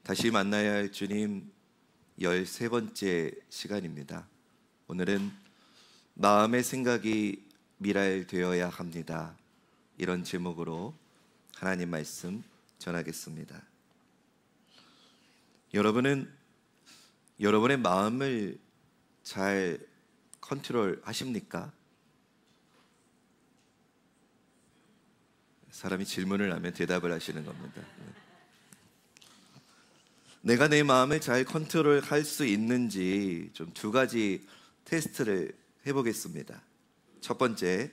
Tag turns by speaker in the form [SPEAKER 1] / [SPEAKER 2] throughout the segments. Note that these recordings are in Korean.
[SPEAKER 1] 다시 만나야 할 주님 13번째 시간입니다. 오늘은 마음의 생각이 미랄되어야 합니다. 이런 제목으로 하나님 말씀 전하겠습니다. 여러분은 여러분의 마음을 잘 컨트롤 하십니까? 사람이 질문을 하면 대답을 하시는 겁니다. 내가 내 마음을 잘 컨트롤할 수 있는지 좀 두 가지 테스트를 해보겠습니다. 첫 번째,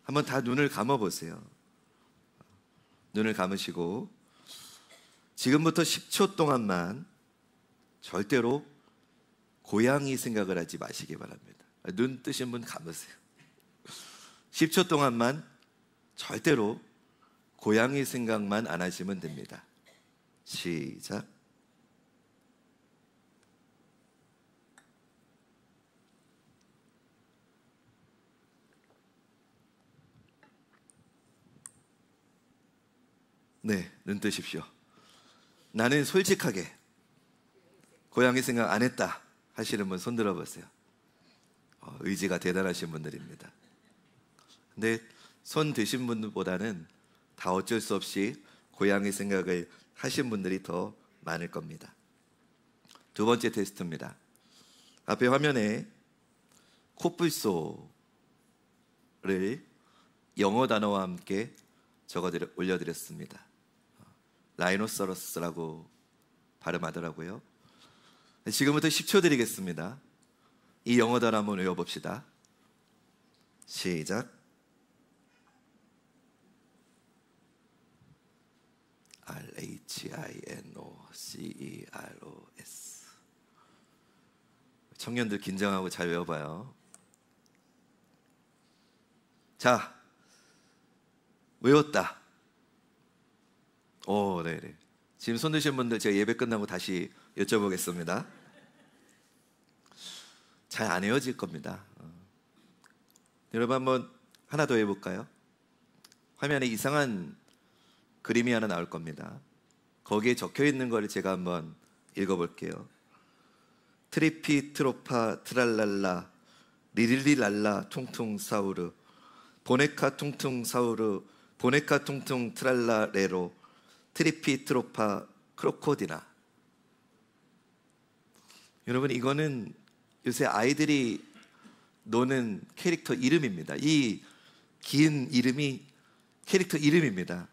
[SPEAKER 1] 한번 다 눈을 감아보세요. 눈을 감으시고 지금부터 10초 동안만 절대로 고양이 생각을 하지 마시기 바랍니다. 눈 뜨신 분 감으세요. 10초 동안만 절대로 고양이 생각만 안 하시면 됩니다. 시작. 네, 눈 뜨십시오. 나는 솔직하게 고양이 생각 안 했다 하시는 분 손 들어보세요. 의지가 대단하신 분들입니다. 근데 손 드신 분보다는 다 어쩔 수 없이 고양이 생각을 하신 분들이 더 많을 겁니다. 두 번째 테스트입니다. 앞에 화면에 코뿔소를 영어 단어와 함께 올려드렸습니다. 라이노서러스라고 발음하더라고요. 지금부터 10초 드리겠습니다. 이 영어 단어 한번 외워봅시다. 시작. RHINOCEROS. 청년들 긴장하고 잘 외워봐요. 자, 외웠다. 네네. 지금 손 드신 분들 제가 예배 끝나고 다시 여쭤보겠습니다. 잘 안 외워질 겁니다. 여러분 한번 하나 더 해볼까요? 화면에 이상한 그림이 하나 나올 겁니다. 거기에 적혀 있는 거를 제가 한번 읽어볼게요. 트리피 트로파 트랄랄라 리릴리랄라 퉁퉁 사우르 보네카 퉁퉁 사우르 보네카 퉁퉁 트랄라레로 트리피 트로파 크로코디나. 여러분, 이거는 요새 아이들이 노는 캐릭터 이름입니다. 이 긴 이름이 캐릭터 이름입니다.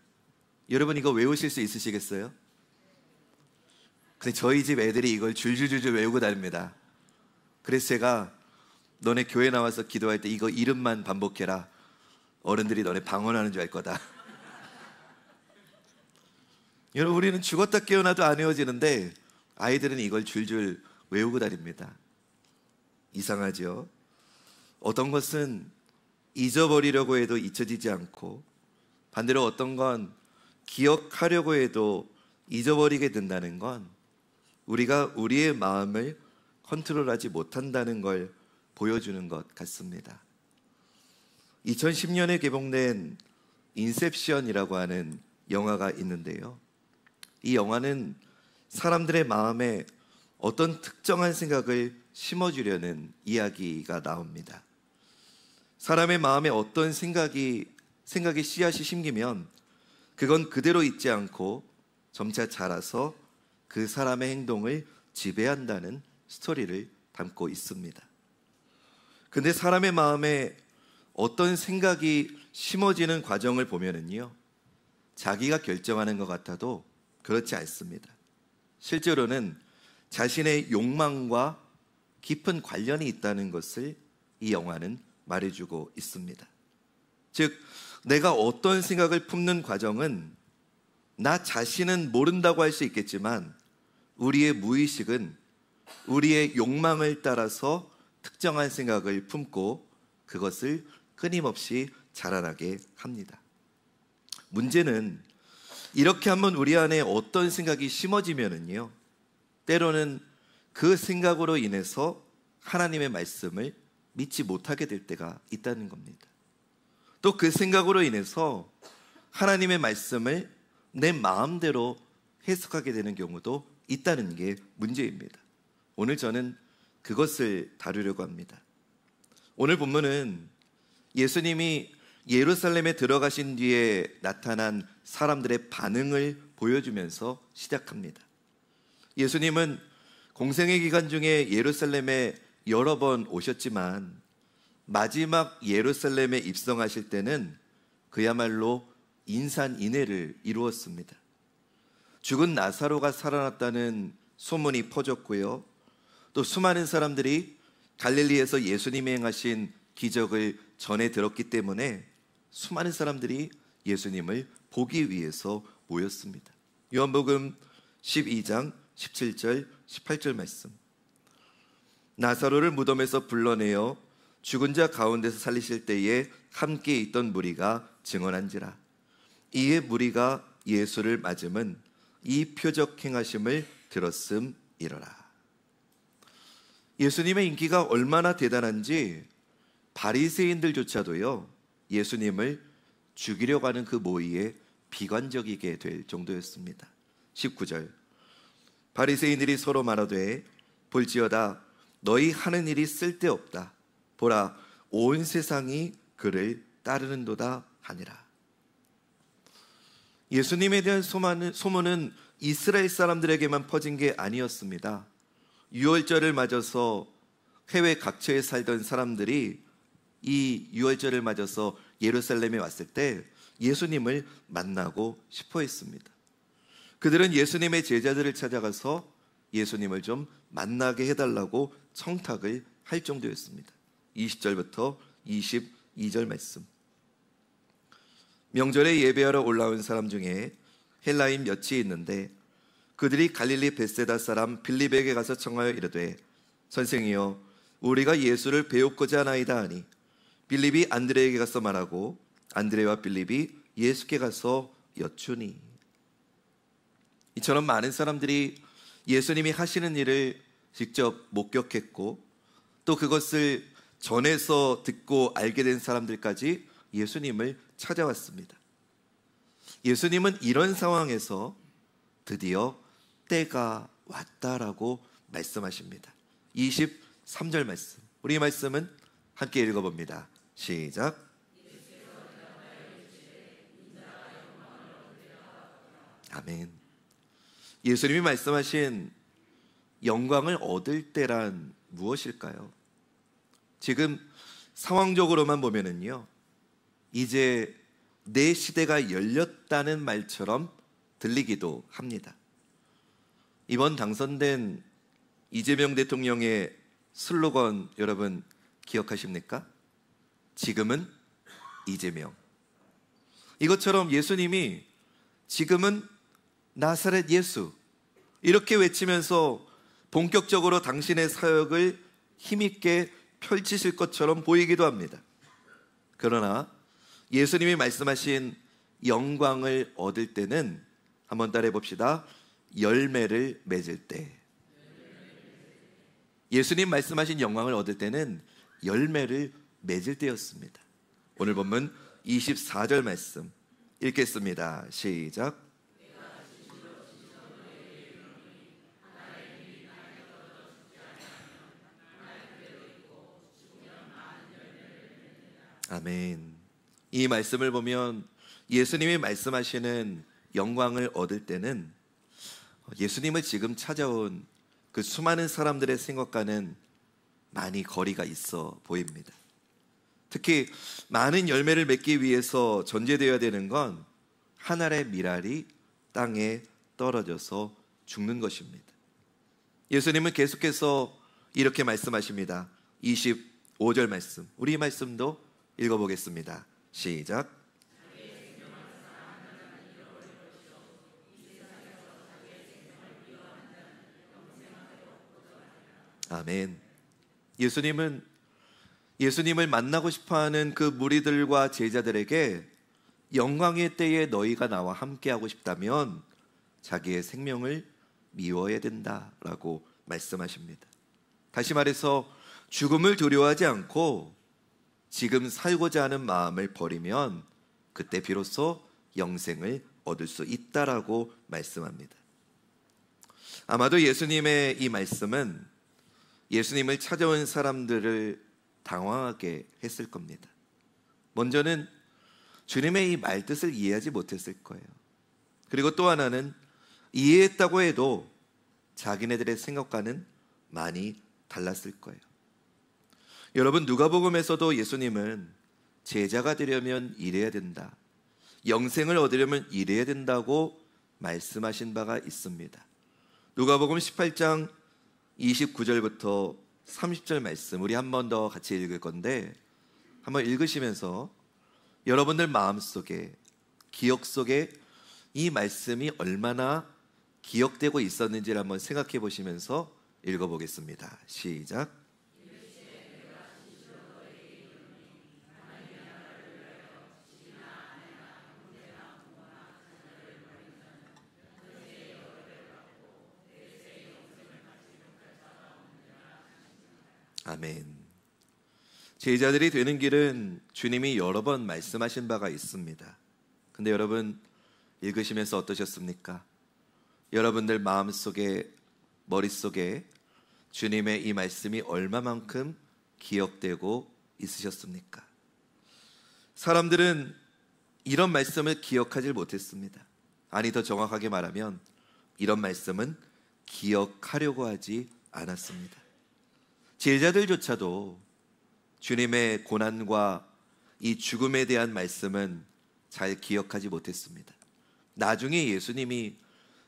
[SPEAKER 1] 여러분, 이거 외우실 수 있으시겠어요? 근데 저희 집 애들이 이걸 줄줄줄줄 외우고 다닙니다. 그래서 제가 너네 교회 나와서 기도할 때 이거 이름만 반복해라. 어른들이 너네 방언하는 줄 알 거다. 여러분, 우리는 죽었다 깨어나도 안 외워지는데 아이들은 이걸 줄줄 외우고 다닙니다. 이상하죠? 어떤 것은 잊어버리려고 해도 잊혀지지 않고, 반대로 어떤 건 기억하려고 해도 잊어버리게 된다는 건 우리가 우리의 마음을 컨트롤하지 못한다는 걸 보여주는 것 같습니다. 2010년에 개봉된 인셉션이라고 하는 영화가 있는데요, 이 영화는 사람들의 마음에 어떤 특정한 생각을 심어주려는 이야기가 나옵니다. 사람의 마음에 어떤 생각이 씨앗이 심기면 그건 그대로 있지 않고 점차 자라서 그 사람의 행동을 지배한다는 스토리를 담고 있습니다. 근데 사람의 마음에 어떤 생각이 심어지는 과정을 보면은요, 자기가 결정하는 것 같아도 그렇지 않습니다. 실제로는 자신의 욕망과 깊은 관련이 있다는 것을 이 영화는 말해주고 있습니다. 즉, 내가 어떤 생각을 품는 과정은 나 자신은 모른다고 할 수 있겠지만 우리의 무의식은 우리의 욕망을 따라서 특정한 생각을 품고 그것을 끊임없이 자라나게 합니다. 문제는 이렇게 한번 우리 안에 어떤 생각이 심어지면은요, 때로는 그 생각으로 인해서 하나님의 말씀을 믿지 못하게 될 때가 있다는 겁니다. 또 그 생각으로 인해서 하나님의 말씀을 내 마음대로 해석하게 되는 경우도 있다는 게 문제입니다. 오늘 저는 그것을 다루려고 합니다. 오늘 본문은 예수님이 예루살렘에 들어가신 뒤에 나타난 사람들의 반응을 보여주면서 시작합니다. 예수님은 공생의 기간 중에 예루살렘에 여러 번 오셨지만 마지막 예루살렘에 입성하실 때는 그야말로 인산인해를 이루었습니다. 죽은 나사로가 살아났다는 소문이 퍼졌고요. 또 수많은 사람들이 갈릴리에서 예수님이 행하신 기적을 전해 들었기 때문에 수많은 사람들이 예수님을 보기 위해서 모였습니다. 요한복음 12장 17절 18절 말씀. 나사로를 무덤에서 불러내어 죽은 자 가운데서 살리실 때에 함께 있던 무리가 증언한지라. 이에 무리가 예수를 맞음은 이 표적 행하심을 들었음이러라. 예수님의 인기가 얼마나 대단한지 바리새인들조차도요, 예수님을 죽이려고 하는 그 모의에 비관적이게 될 정도였습니다. 19절. 바리새인들이 서로 말하되 볼지어다 너희 하는 일이 쓸데없다. 보라 온 세상이 그를 따르는도다 하니라. 예수님에 대한 소문은 이스라엘 사람들에게만 퍼진 게 아니었습니다. 유월절을 맞아서 해외 각처에 살던 사람들이 이 유월절을 맞아서 예루살렘에 왔을 때 예수님을 만나고 싶어 했습니다. 그들은 예수님의 제자들을 찾아가서 예수님을 좀 만나게 해달라고 청탁을 할 정도였습니다. 20절부터 22절 말씀. 명절에 예배하러 올라온 사람 중에 헬라인 몇이 있는데 그들이 갈릴리 벳세다 사람 빌립에게 가서 청하여 이르되 선생이여 우리가 예수를 배우고자 하나이다 하니 빌립이 안드레에게 가서 말하고 안드레와 빌립이 예수께 가서 여쭈니. 이처럼 많은 사람들이 예수님이 하시는 일을 직접 목격했고 또 그것을 전해서 듣고 알게 된 사람들까지 예수님을 찾아왔습니다. 예수님은 이런 상황에서 드디어 때가 왔다라고 말씀하십니다. 23절 말씀. 우리 말씀은 함께 읽어봅니다. 시작. 아멘. 예수님이 말씀하신 영광을 얻을 때란 무엇일까요? 지금 상황적으로만 보면은요, 이제 내 시대가 열렸다는 말처럼 들리기도 합니다. 이번 당선된 이재명 대통령의 슬로건 여러분 기억하십니까? 지금은 이재명. 이것처럼 예수님이 지금은 나사렛 예수 이렇게 외치면서 본격적으로 당신의 사역을 힘있게 펼치실 것처럼 보이기도 합니다. 그러나 예수님이 말씀하신 영광을 얻을 때는 한번 따라해 봅시다. 열매를 맺을 때. 예수님 말씀하신 영광을 얻을 때는 열매를 맺을 때였습니다. 오늘 본문 24절 말씀 읽겠습니다. 시작. 아멘. 이 말씀을 보면 예수님이 말씀하시는 영광을 얻을 때는 예수님을 지금 찾아온 그 수많은 사람들의 생각과는 많이 거리가 있어 보입니다. 특히 많은 열매를 맺기 위해서 전제되어야 되는 건 한 알의 밀알이 땅에 떨어져서 죽는 것입니다. 예수님은 계속해서 이렇게 말씀하십니다. 25절 말씀, 우리 말씀도 읽어보겠습니다. 시작. 아멘. 예수님을 만나고 싶어하는 그 무리들과 제자들에게 영광의 때에 너희가 나와 함께하고 싶다면 자기의 생명을 미워야 된다라고 말씀하십니다. 다시 말해서 죽음을 두려워하지 않고 지금 살고자 하는 마음을 버리면 그때 비로소 영생을 얻을 수 있다라고 말씀합니다. 아마도 예수님의 이 말씀은 예수님을 찾아온 사람들을 당황하게 했을 겁니다. 먼저는 주님의 이 말뜻을 이해하지 못했을 거예요. 그리고 또 하나는 이해했다고 해도 자기네들의 생각과는 많이 달랐을 거예요. 여러분, 누가복음에서도 예수님은 제자가 되려면 이래야 된다, 영생을 얻으려면 이래야 된다고 말씀하신 바가 있습니다. 누가복음 18장 29절부터 30절 말씀 우리 한 번 더 같이 읽을 건데, 한번 읽으시면서 여러분들 마음속에, 기억 속에 이 말씀이 얼마나 기억되고 있었는지를 한번 생각해 보시면서 읽어보겠습니다. 시작. 아멘. 제자들이 되는 길은 주님이 여러 번 말씀하신 바가 있습니다. 근데 여러분, 읽으시면서 어떠셨습니까? 여러분들 마음속에, 머릿속에 주님의 이 말씀이 얼마만큼 기억되고 있으셨습니까? 사람들은 이런 말씀을 기억하지 못했습니다. 아니, 더 정확하게 말하면 이런 말씀은 기억하려고 하지 않았습니다. 제자들조차도 주님의 고난과 이 죽음에 대한 말씀은 잘 기억하지 못했습니다. 나중에 예수님이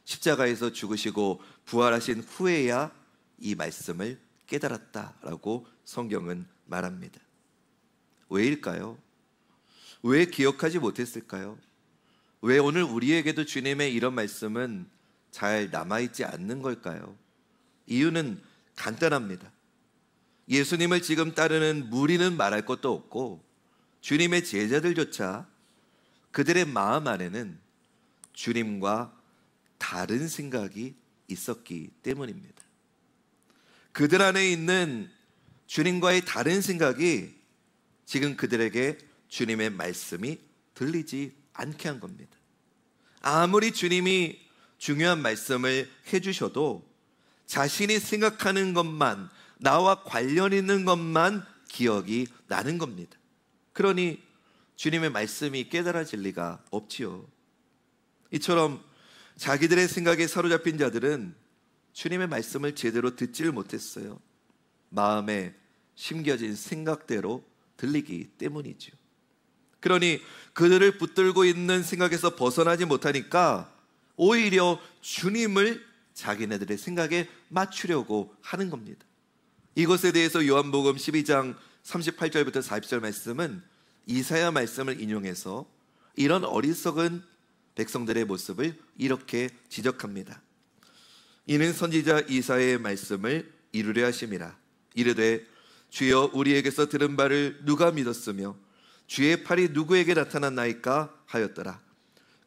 [SPEAKER 1] 십자가에서 죽으시고 부활하신 후에야 이 말씀을 깨달았다라고 성경은 말합니다. 왜일까요? 왜 기억하지 못했을까요? 왜 오늘 우리에게도 주님의 이런 말씀은 잘 남아있지 않는 걸까요? 이유는 간단합니다. 예수님을 지금 따르는 무리는 말할 것도 없고 주님의 제자들조차 그들의 마음 안에는 주님과 다른 생각이 있었기 때문입니다. 그들 안에 있는 주님과의 다른 생각이 지금 그들에게 주님의 말씀이 들리지 않게 한 겁니다. 아무리 주님이 중요한 말씀을 해주셔도 자신이 생각하는 것만, 나와 관련 있는 것만 기억이 나는 겁니다. 그러니 주님의 말씀이 깨달아질 리가 없지요. 이처럼 자기들의 생각에 사로잡힌 자들은 주님의 말씀을 제대로 듣지를 못했어요. 마음에 심겨진 생각대로 들리기 때문이죠. 그러니 그들을 붙들고 있는 생각에서 벗어나지 못하니까 오히려 주님을 자기네들의 생각에 맞추려고 하는 겁니다. 이것에 대해서 요한복음 12장 38절부터 40절 말씀은 이사야 말씀을 인용해서 이런 어리석은 백성들의 모습을 이렇게 지적합니다. 이는 선지자 이사야의 말씀을 이루려 하심이라. 이르되 주여 우리에게서 들은 바를 누가 믿었으며 주의 팔이 누구에게 나타났나이까 하였더라.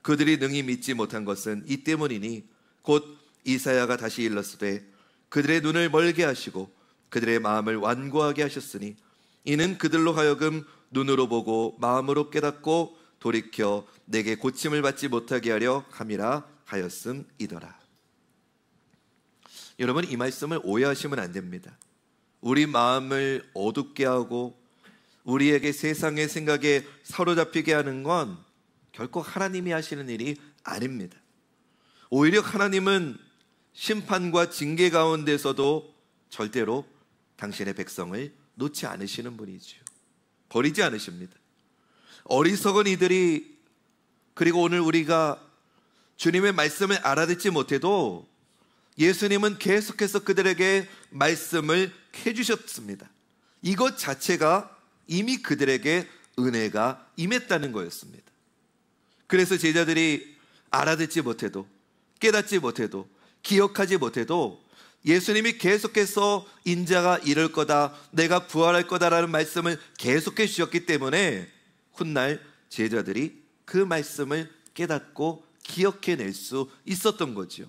[SPEAKER 1] 그들이 능히 믿지 못한 것은 이 때문이니 곧 이사야가 다시 일렀으되 그들의 눈을 멀게 하시고 그들의 마음을 완고하게 하셨으니 이는 그들로 하여금 눈으로 보고 마음으로 깨닫고 돌이켜 내게 고침을 받지 못하게 하려 함이라 하였음이더라. 여러분, 이 말씀을 오해하시면 안 됩니다. 우리 마음을 어둡게 하고 우리에게 세상의 생각에 사로잡히게 하는 건 결코 하나님이 하시는 일이 아닙니다. 오히려 하나님은 심판과 징계 가운데서도 절대로 당신의 백성을 놓지 않으시는 분이죠. 버리지 않으십니다. 어리석은 이들이, 그리고 오늘 우리가 주님의 말씀을 알아듣지 못해도 예수님은 계속해서 그들에게 말씀을 해주셨습니다. 이것 자체가 이미 그들에게 은혜가 임했다는 거였습니다. 그래서 제자들이 알아듣지 못해도, 깨닫지 못해도, 기억하지 못해도 예수님이 계속해서 인자가 이럴 거다, 내가 부활할 거다라는 말씀을 계속해 주셨기 때문에 훗날 제자들이 그 말씀을 깨닫고 기억해낼 수 있었던 거죠.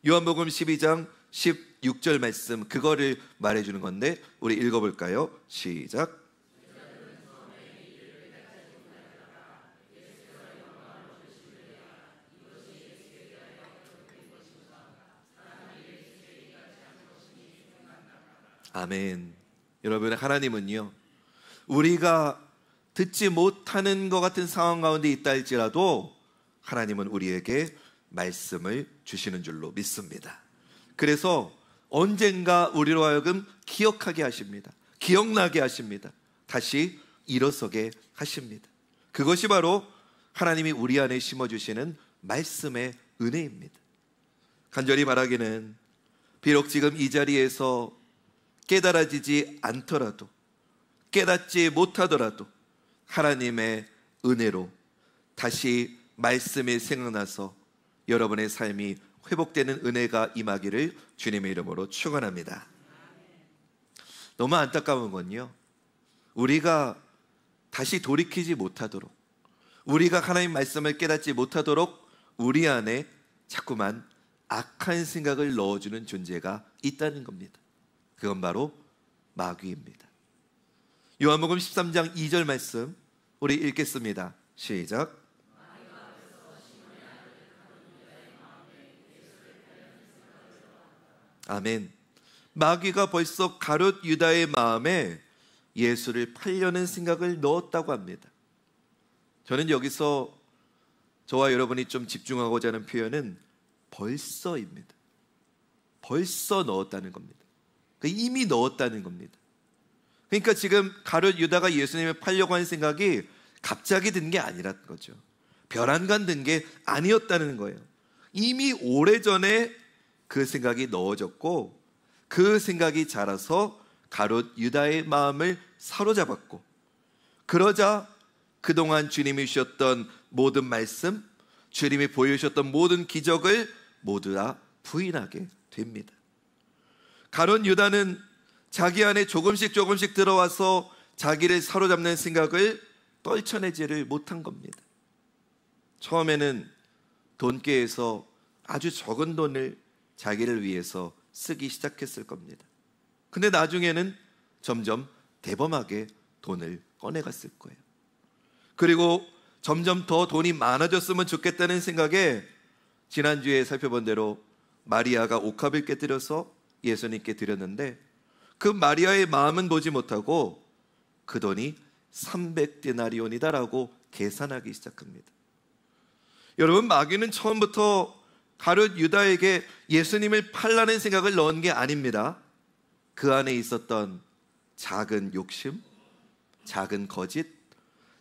[SPEAKER 1] 요한복음 12장 16절 말씀, 그거를 말해주는 건데 우리 읽어볼까요? 시작. 아멘. 여러분, 하나님은요, 우리가 듣지 못하는 것 같은 상황 가운데 있다 할지라도 하나님은 우리에게 말씀을 주시는 줄로 믿습니다. 그래서 언젠가 우리로 하여금 기억하게 하십니다. 기억나게 하십니다. 다시 일어서게 하십니다. 그것이 바로 하나님이 우리 안에 심어주시는 말씀의 은혜입니다. 간절히 바라기는 비록 지금 이 자리에서 깨달아지지 않더라도, 깨닫지 못하더라도 하나님의 은혜로 다시 말씀이 생각나서 여러분의 삶이 회복되는 은혜가 임하기를 주님의 이름으로 축원합니다. 너무 안타까운 건요, 우리가 다시 돌이키지 못하도록, 우리가 하나님 말씀을 깨닫지 못하도록 우리 안에 자꾸만 악한 생각을 넣어주는 존재가 있다는 겁니다. 그건 바로 마귀입니다. 요한복음 13장 2절 말씀 우리 읽겠습니다. 시작. 아멘. 마귀가 벌써 가룟 유다의 마음에 예수를 팔려는 생각을 넣었다고 합니다. 저는 여기서 저와 여러분이 좀 집중하고자 하는 표현은 벌써입니다. 벌써 넣었다는 겁니다. 이미 넣었다는 겁니다. 그러니까 지금 가룟 유다가 예수님을 팔려고 하는 생각이 갑자기 든 게 아니라는 거죠. 벼랑간 든 게 아니었다는 거예요. 이미 오래전에 그 생각이 넣어졌고 그 생각이 자라서 가룟 유다의 마음을 사로잡았고, 그러자 그동안 주님이 주셨던 모든 말씀, 주님이 보여주셨던 모든 기적을 모두 다 부인하게 됩니다. 가룟 유다는 자기 안에 조금씩 들어와서 자기를 사로잡는 생각을 떨쳐내지를 못한 겁니다. 처음에는 돈께에서 아주 적은 돈을 자기를 위해서 쓰기 시작했을 겁니다. 근데 나중에는 점점 대범하게 돈을 꺼내갔을 거예요. 그리고 점점 더 돈이 많아졌으면 좋겠다는 생각에 지난주에 살펴본 대로 마리아가 옥합을 깨뜨려서 예수님께 드렸는데, 그 마리아의 마음은 보지 못하고 그 돈이 300데나리온이다라고 계산하기 시작합니다. 여러분, 마귀는 처음부터 가룟 유다에게 예수님을 팔라는 생각을 넣은 게 아닙니다. 그 안에 있었던 작은 욕심, 작은 거짓,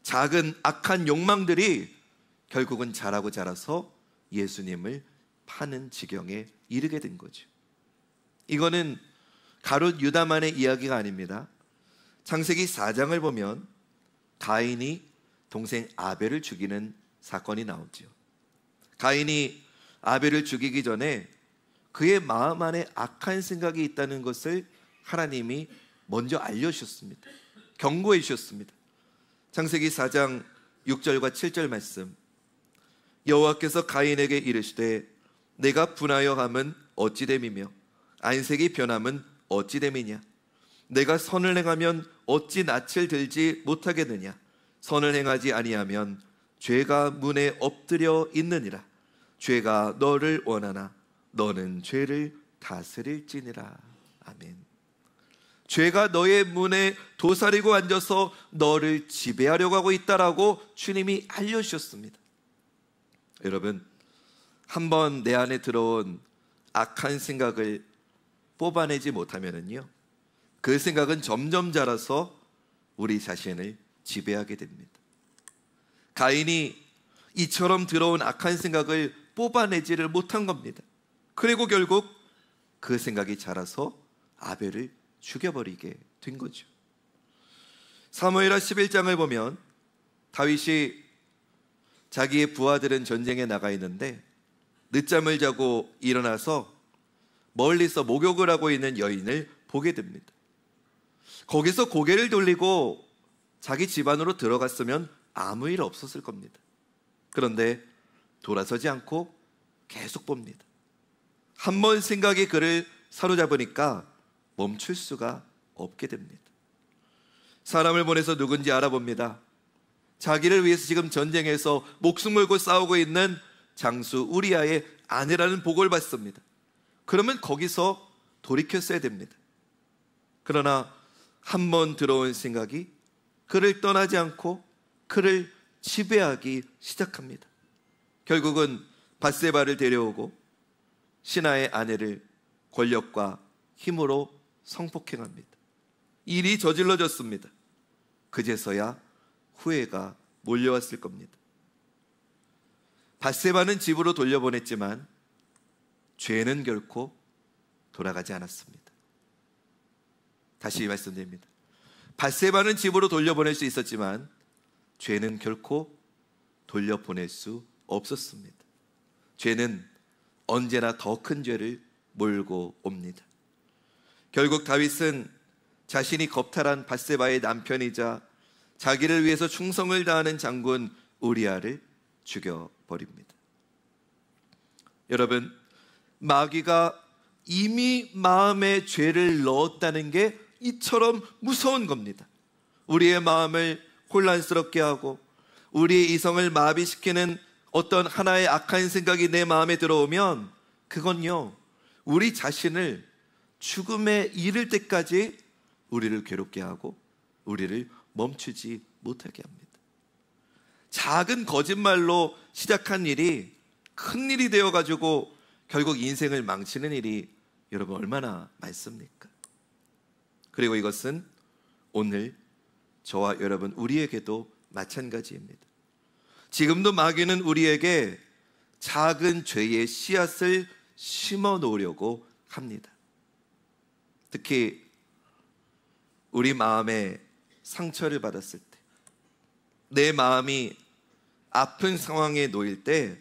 [SPEAKER 1] 작은 악한 욕망들이 결국은 자라고 자라서 예수님을 파는 지경에 이르게 된 거죠. 이거는 가룟 유다만의 이야기가 아닙니다. 창세기 4장을 보면 가인이 동생 아벨을 죽이는 사건이 나오죠. 가인이 아벨을 죽이기 전에 그의 마음 안에 악한 생각이 있다는 것을 하나님이 먼저 알려주셨습니다. 경고해 주셨습니다. 창세기 4장 6절과 7절 말씀, 여호와께서 가인에게 이르시되 내가 분하여 함은 어찌됨이며 안색이 변함은 어찌됨이냐, 내가 선을 행하면 어찌 낯을 들지 못하겠느냐, 선을 행하지 아니하면 죄가 문에 엎드려 있느니라, 죄가 너를 원하나 너는 죄를 다스릴지니라. 아멘. 죄가 너의 문에 도사리고 앉아서 너를 지배하려고 하고 있다라고 주님이 알려주셨습니다. 여러분, 한번 내 안에 들어온 악한 생각을 뽑아내지 못하면은요, 그 생각은 점점 자라서 우리 자신을 지배하게 됩니다. 가인이 이처럼 들어온 악한 생각을 뽑아내지를 못한 겁니다. 그리고 결국 그 생각이 자라서 아벨을 죽여버리게 된 거죠. 사무엘하 11장을 보면 다윗이 자기의 부하들은 전쟁에 나가 있는데 늦잠을 자고 일어나서 멀리서 목욕을 하고 있는 여인을 보게 됩니다. 거기서 고개를 돌리고 자기 집 안으로 들어갔으면 아무 일 없었을 겁니다. 그런데 돌아서지 않고 계속 봅니다. 한 번 생각이 그를 사로잡으니까 멈출 수가 없게 됩니다. 사람을 보내서 누군지 알아봅니다. 자기를 위해서 지금 전쟁에서 목숨 걸고 싸우고 있는 장수 우리아의 아내라는 보고를 받습니다. 그러면 거기서 돌이켰어야 됩니다. 그러나 한 번 들어온 생각이 그를 떠나지 않고 그를 지배하기 시작합니다. 결국은 밧세바를 데려오고 신하의 아내를 권력과 힘으로 성폭행합니다. 일이 저질러졌습니다. 그제서야 후회가 몰려왔을 겁니다. 밧세바는 집으로 돌려보냈지만 죄는 결코 돌아가지 않았습니다. 다시 말씀드립니다. 밧세바는 집으로 돌려보낼 수 있었지만 죄는 결코 돌려보낼 수 없었습니다. 죄는 언제나 더 큰 죄를 몰고 옵니다. 결국 다윗은 자신이 겁탈한 밧세바의 남편이자 자기를 위해서 충성을 다하는 장군 우리아를 죽여버립니다. 여러분, 마귀가 이미 마음에 죄를 넣었다는 게 이처럼 무서운 겁니다. 우리의 마음을 혼란스럽게 하고 우리의 이성을 마비시키는 어떤 하나의 악한 생각이 내 마음에 들어오면 그건요, 우리 자신을 죽음에 이를 때까지 우리를 괴롭게 하고 우리를 멈추지 못하게 합니다. 작은 거짓말로 시작한 일이 큰 일이 되어가지고 결국 인생을 망치는 일이 여러분 얼마나 많습니까? 그리고 이것은 오늘 저와 여러분 우리에게도 마찬가지입니다. 지금도 마귀는 우리에게 작은 죄의 씨앗을 심어 놓으려고 합니다. 특히 우리 마음에 상처를 받았을 때, 내 마음이 아픈 상황에 놓일 때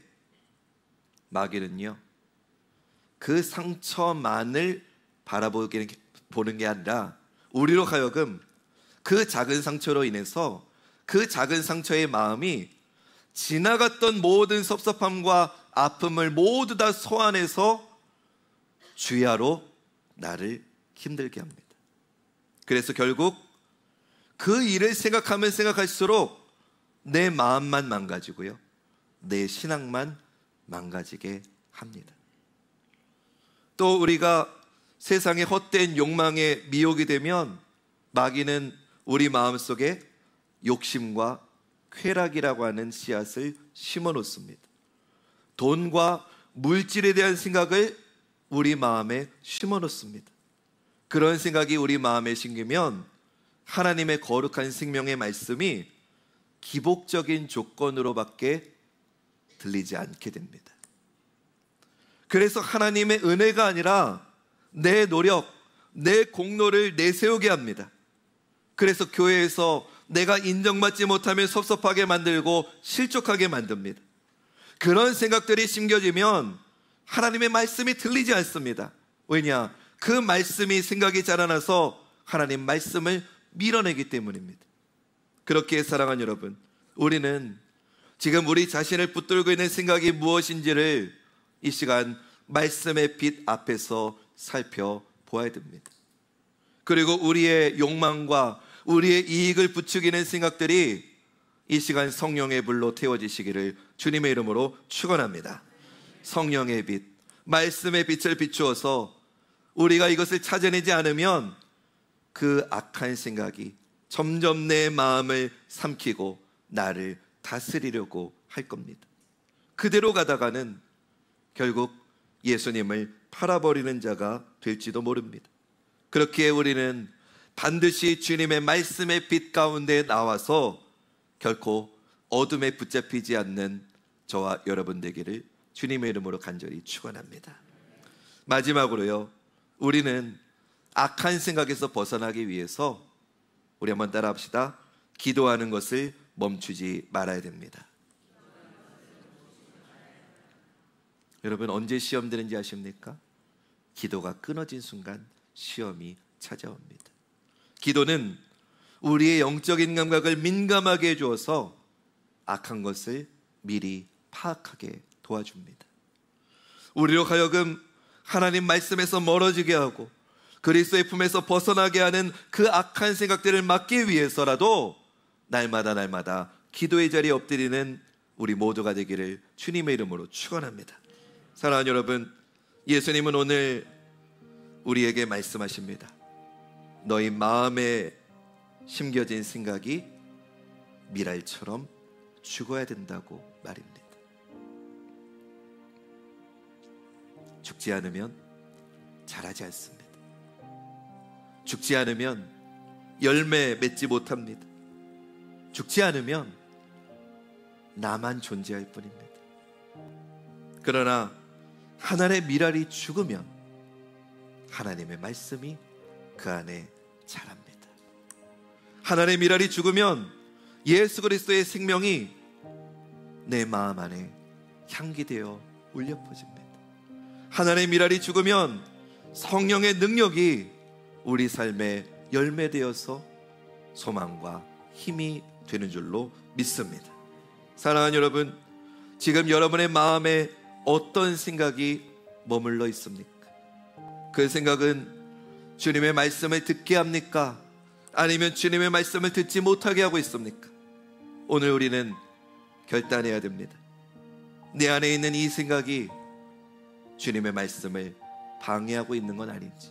[SPEAKER 1] 마귀는요, 그 상처만을 보는 게 아니라 우리로 하여금 그 작은 상처로 인해서 그 작은 상처의 마음이 지나갔던 모든 섭섭함과 아픔을 모두 다 소환해서 주야로 나를 힘들게 합니다. 그래서 결국 그 일을 생각하면 생각할수록 내 마음만 망가지고요, 내 신앙만 망가지게 합니다. 또 우리가 세상의 헛된 욕망에 미혹이 되면 마귀는 우리 마음속에 욕심과 쾌락이라고 하는 씨앗을 심어 놓습니다. 돈과 물질에 대한 생각을 우리 마음에 심어 놓습니다. 그런 생각이 우리 마음에 심기면 하나님의 거룩한 생명의 말씀이 기복적인 조건으로밖에 들리지 않게 됩니다. 그래서 하나님의 은혜가 아니라 내 노력, 내 공로를 내세우게 합니다. 그래서 교회에서 내가 인정받지 못하면 섭섭하게 만들고 실족하게 만듭니다. 그런 생각들이 심겨지면 하나님의 말씀이 들리지 않습니다. 왜냐? 그 말씀이 생각이 자라나서 하나님 말씀을 밀어내기 때문입니다. 그렇게 사랑하는 여러분, 우리는 지금 우리 자신을 붙들고 있는 생각이 무엇인지를 이 시간 말씀의 빛 앞에서 살펴보아야 됩니다. 그리고 우리의 욕망과 우리의 이익을 부추기는 생각들이 이 시간 성령의 불로 태워지시기를 주님의 이름으로 축원합니다. 성령의 빛, 말씀의 빛을 비추어서 우리가 이것을 찾아내지 않으면 그 악한 생각이 점점 내 마음을 삼키고 나를 다스리려고 할 겁니다. 그대로 가다가는 결국 예수님을 팔아버리는 자가 될지도 모릅니다. 그렇기에 우리는 반드시 주님의 말씀의 빛 가운데 나와서 결코 어둠에 붙잡히지 않는 저와 여러분 되기를 주님의 이름으로 간절히 축원합니다. 마지막으로요, 우리는 악한 생각에서 벗어나기 위해서 우리 한번 따라 합시다. 기도하는 것을 멈추지 말아야 됩니다. 여러분, 언제 시험 되는지 아십니까? 기도가 끊어진 순간 시험이 찾아옵니다. 기도는 우리의 영적인 감각을 민감하게 해주어서 악한 것을 미리 파악하게 도와줍니다. 우리로 하여금 하나님 말씀에서 멀어지게 하고 그리스도의 품에서 벗어나게 하는 그 악한 생각들을 막기 위해서라도 날마다 기도의 자리에 엎드리는 우리 모두가 되기를 주님의 이름으로 축원합니다. 사랑하는 여러분, 예수님은 오늘 우리에게 말씀하십니다. 너희 마음에 심겨진 생각이 미랄처럼 죽어야 된다고 말입니다. 죽지 않으면 자라지 않습니다. 죽지 않으면 열매 맺지 못합니다. 죽지 않으면 나만 존재할 뿐입니다. 그러나 하나님의 미랄이 죽으면 하나님의 말씀이 그 안에 자랍니다. 하나님의 미랄이 죽으면 예수 그리스도의 생명이 내 마음 안에 향기되어 울려 퍼집니다. 하나님의 미랄이 죽으면 성령의 능력이 우리 삶에 열매되어서 소망과 힘이 되는 줄로 믿습니다. 사랑하는 여러분, 지금 여러분의 마음에 어떤 생각이 머물러 있습니까? 그 생각은 주님의 말씀을 듣게 합니까? 아니면 주님의 말씀을 듣지 못하게 하고 있습니까? 오늘 우리는 결단해야 됩니다. 내 안에 있는 이 생각이 주님의 말씀을 방해하고 있는 건 아닌지,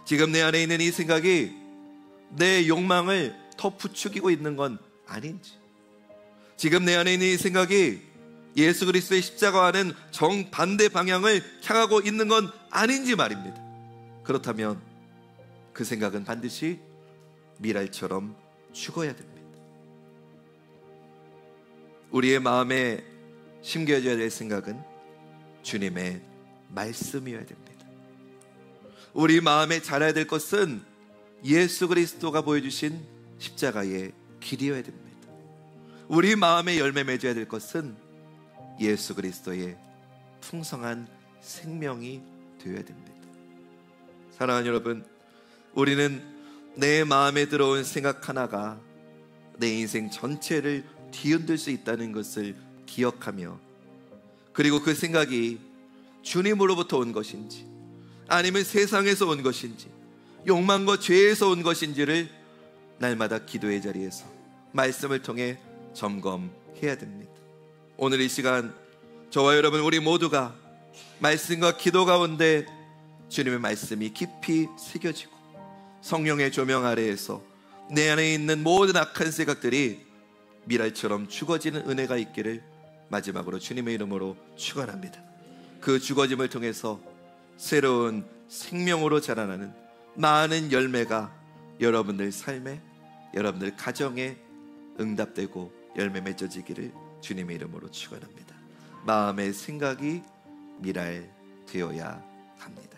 [SPEAKER 1] 지금 내 안에 있는 이 생각이 내 욕망을 더 부추기고 있는 건 아닌지, 지금 내 안에 있는 이 생각이 예수 그리스도의 십자가와는 정반대 방향을 향하고 있는 건 아닌지 말입니다. 그렇다면 그 생각은 반드시 미랄처럼 죽어야 됩니다. 우리의 마음에 심겨져야 될 생각은 주님의 말씀이어야 됩니다. 우리 마음에 자라야 될 것은 예수 그리스도가 보여주신 십자가의 길이어야 됩니다. 우리 마음에 열매 맺어야 될 것은 예수 그리스도의 풍성한 생명이 되어야 됩니다. 사랑하는 여러분, 우리는 내 마음에 들어온 생각 하나가 내 인생 전체를 뒤흔들 수 있다는 것을 기억하며, 그리고 그 생각이 주님으로부터 온 것인지 아니면 세상에서 온 것인지 욕망과 죄에서 온 것인지를 날마다 기도의 자리에서 말씀을 통해 점검해야 됩니다. 오늘 이 시간 저와 여러분 우리 모두가 말씀과 기도 가운데 주님의 말씀이 깊이 새겨지고 성령의 조명 아래에서 내 안에 있는 모든 악한 생각들이 미랄처럼 죽어지는 은혜가 있기를 마지막으로 주님의 이름으로 축원합니다. 그 죽어짐을 통해서 새로운 생명으로 자라나는 많은 열매가 여러분들 삶에, 여러분들 가정에 응답되고 열매 맺어지기를 주님의 이름으로 축원합니다. 마음의 생각이 미랄 되어야 합니다.